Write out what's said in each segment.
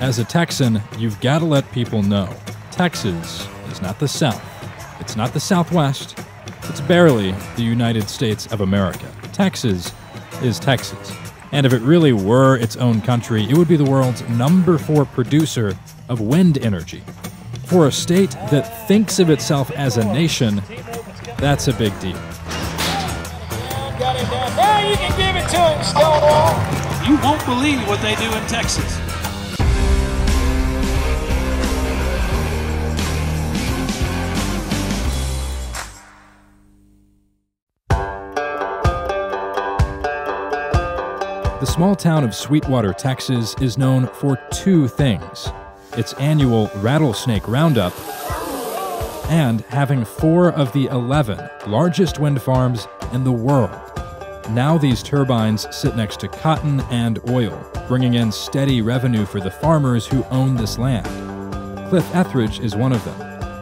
As a Texan, you've got to let people know Texas is not the South. It's not the Southwest. It's barely the United States of America. Texas is Texas. And if it really were its own country, it would be the world's #4 producer of wind energy. For a state that thinks of itself as a nation, that's a big deal. Got it down. Now you can give it to him, Stonewall. You won't believe what they do in Texas. The small town of Sweetwater, Texas is known for two things: its annual rattlesnake roundup and having 4 of the 11 largest wind farms in the world. Now these turbines sit next to cotton and oil, bringing in steady revenue for the farmers who own this land. Cliff Etheridge is one of them,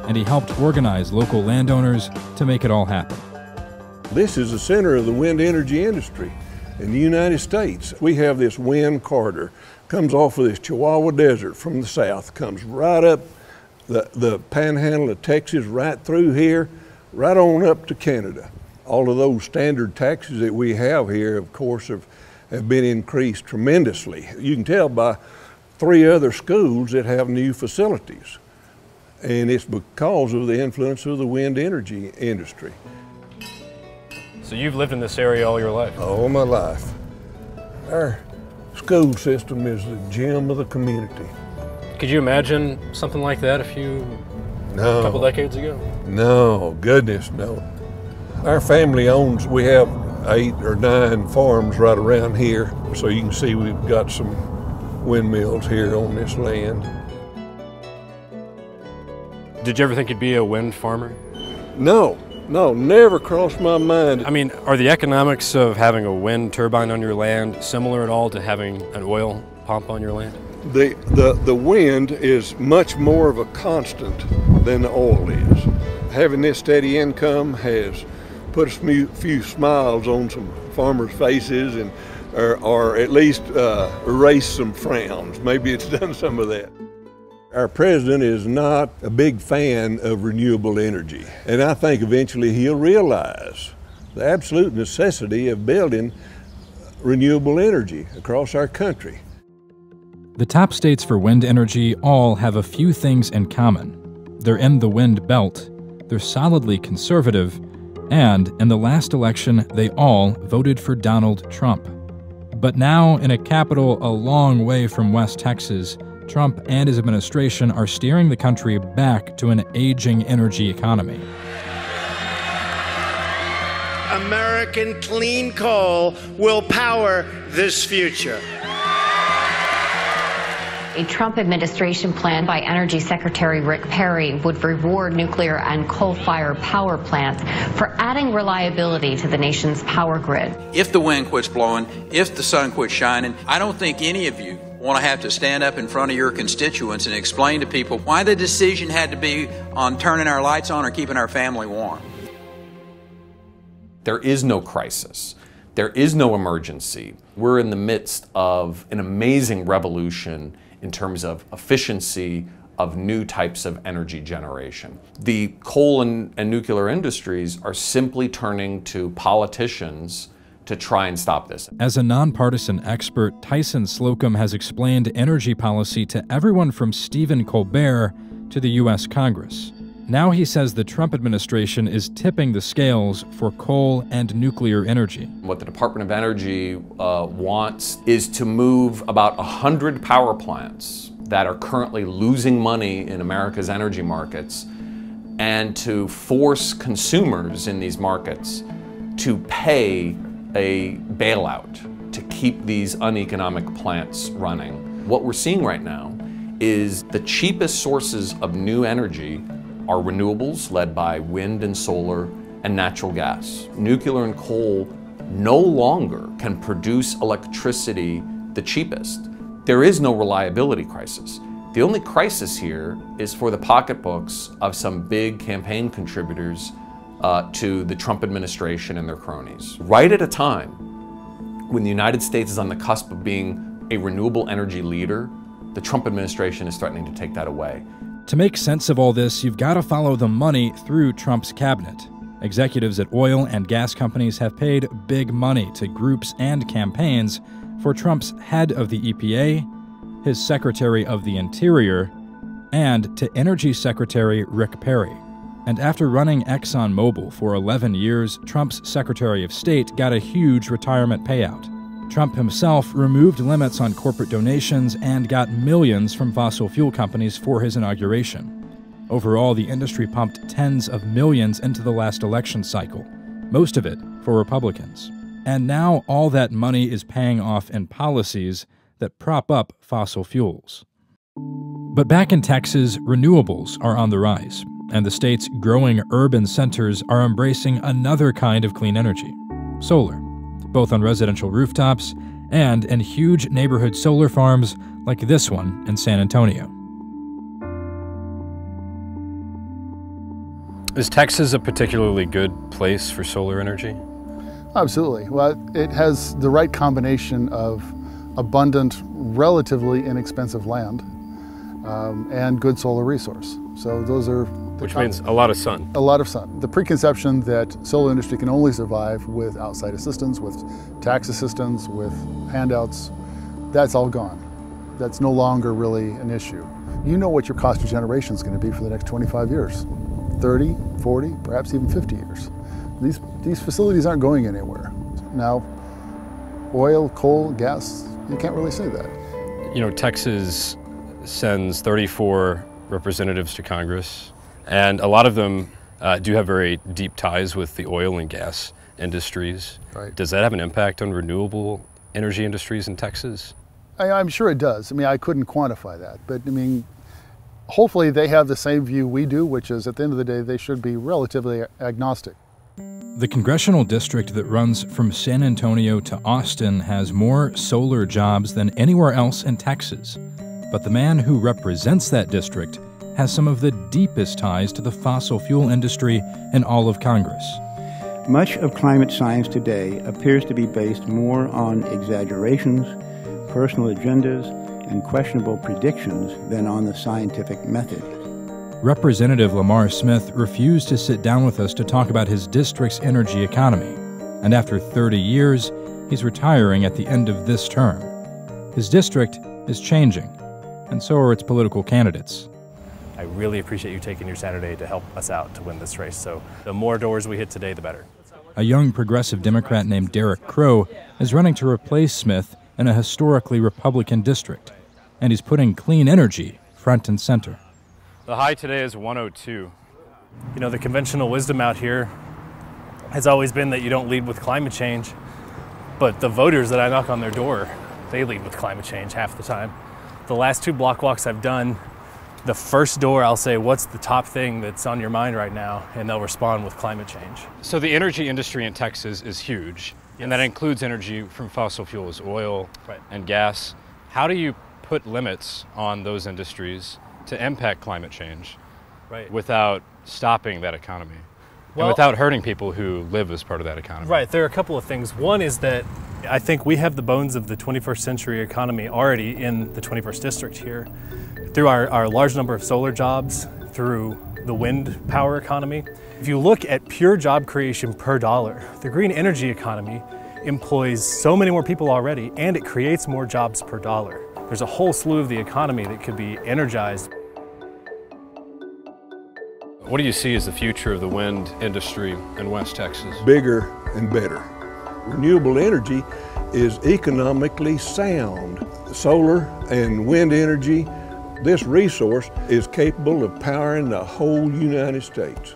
and he helped organize local landowners to make it all happen. This is the center of the wind energy industry in the United States. We have this wind corridor, comes off of this Chihuahua Desert from the south, comes right up the panhandle of Texas, right through here, right on up to Canada. All of those standard taxes that we have here, of course, have been increased tremendously. You can tell by 3 other schools that have new facilities. And it's because of the influence of the wind energy industry. So you've lived in this area all your life? All my life. Our school system is the gem of the community. Could you imagine something like that a couple decades ago? No, goodness, no. Our family owns, we have 8 or 9 farms right around here. So you can see we've got some windmills here on this land. Did you ever think you'd be a wind farmer? No, never crossed my mind. I mean, are the economics of having a wind turbine on your land similar at all to having an oil pump on your land? The wind is much more of a constant than the oil is. Having this steady income has put a few smiles on some farmers' faces, and or at least erased some frowns. Maybe it's done some of that. Our president is not a big fan of renewable energy, and I think eventually he'll realize the absolute necessity of building renewable energy across our country. The top states for wind energy all have a few things in common. They're in the wind belt, they're solidly conservative, and in the last election, they all voted for Donald Trump. But now, in a capital a long way from West Texas, Trump and his administration are steering the country back to an aging energy economy. American clean coal will power this future. A Trump administration plan by Energy Secretary Rick Perry would reward nuclear and coal-fired power plants for adding reliability to the nation's power grid. If the wind quits blowing, if the sun quits shining, I don't think any of you want to have to stand up in front of your constituents and explain to people why the decision had to be on turning our lights on or keeping our family warm. There is no crisis. There is no emergency. We're in the midst of an amazing revolution in terms of efficiency of new types of energy generation. The coal and nuclear industries are simply turning to politicians to try and stop this. As a nonpartisan expert, Tyson Slocum has explained energy policy to everyone from Stephen Colbert to the U.S. Congress. Now he says the Trump administration is tipping the scales for coal and nuclear energy. What the Department of Energy wants is to move about 100 power plants that are currently losing money in America's energy markets and to force consumers in these markets to pay a bailout to keep these uneconomic plants running. What we're seeing right now is the cheapest sources of new energy are renewables led by wind and solar and natural gas. Nuclear and coal no longer can produce electricity the cheapest. There is no reliability crisis. The only crisis here is for the pocketbooks of some big campaign contributors to the Trump administration and their cronies. Right at a time when the United States is on the cusp of being a renewable energy leader, The Trump administration is threatening to take that away. To make sense of all this, you've got to follow the money through Trump's cabinet. Executives at oil and gas companies have paid big money to groups and campaigns for Trump's head of the EPA, his Secretary of the Interior, and to Energy Secretary Rick Perry. And after running ExxonMobil for 11 years, Trump's Secretary of State got a huge retirement payout. Trump himself removed limits on corporate donations and got millions from fossil fuel companies for his inauguration. Overall, the industry pumped tens of millions into the last election cycle, most of it for Republicans. And now all that money is paying off in policies that prop up fossil fuels. But back in Texas, renewables are on the rise, and the state's growing urban centers are embracing another kind of clean energy: solar, both on residential rooftops and in huge neighborhood solar farms like this one in San Antonio. Is Texas a particularly good place for solar energy? Absolutely. Well, it has the right combination of abundant, relatively inexpensive land and good solar resource. So those are... Which means a lot of sun. A lot of sun. The preconception that solar industry can only survive with outside assistance, with tax assistance, with handouts, that's all gone. That's no longer really an issue. You know what your cost of generation is going to be for the next 25 years. 30, 40, perhaps even 50 years. These facilities aren't going anywhere. Now, oil, coal, gas, you can't really say that. You know, Texas sends 34 representatives to Congress, and a lot of them do have very deep ties with the oil and gas industries. Right. Does that have an impact on renewable energy industries in Texas? I'm sure it does. I mean, I couldn't quantify that, but I mean, hopefully they have the same view we do, which is at the end of the day, they should be relatively agnostic. The congressional district that runs from San Antonio to Austin has more solar jobs than anywhere else in Texas. But the man who represents that district has some of the deepest ties to the fossil fuel industry in all of Congress. Much of climate science today appears to be based more on exaggerations, personal agendas, and questionable predictions than on the scientific method. Representative Lamar Smith refused to sit down with us to talk about his district's energy economy, and after 30 years, he's retiring at the end of this term. His district is changing, and so are its political candidates. I really appreciate you taking your Saturday to help us out to win this race, so the more doors we hit today, the better. A young progressive Democrat named Derek Crow is running to replace Smith in a historically Republican district, and he's putting clean energy front and center. The high today is 102. You know, the conventional wisdom out here has always been that you don't lead with climate change, but the voters that I knock on their door, they lead with climate change half the time. The last 2 block walks I've done, the first door I'll say, what's the top thing that's on your mind right now? And they'll respond with climate change. So the energy industry in Texas is huge, and that includes energy from fossil fuels, oil and gas. How do you put limits on those industries to impact climate change without stopping that economy and without hurting people who live as part of that economy? Right, there are a couple of things. One is that I think we have the bones of the 21st century economy already in the 21st district here through our large number of solar jobs, through the wind power economy. If you look at pure job creation per dollar, the green energy economy employs so many more people already, and it creates more jobs per dollar. There's a whole slew of the economy that could be energized. What do you see as the future of the wind industry in West Texas? Bigger and better. Renewable energy is economically sound. Solar and wind energy, this resource is capable of powering the whole United States.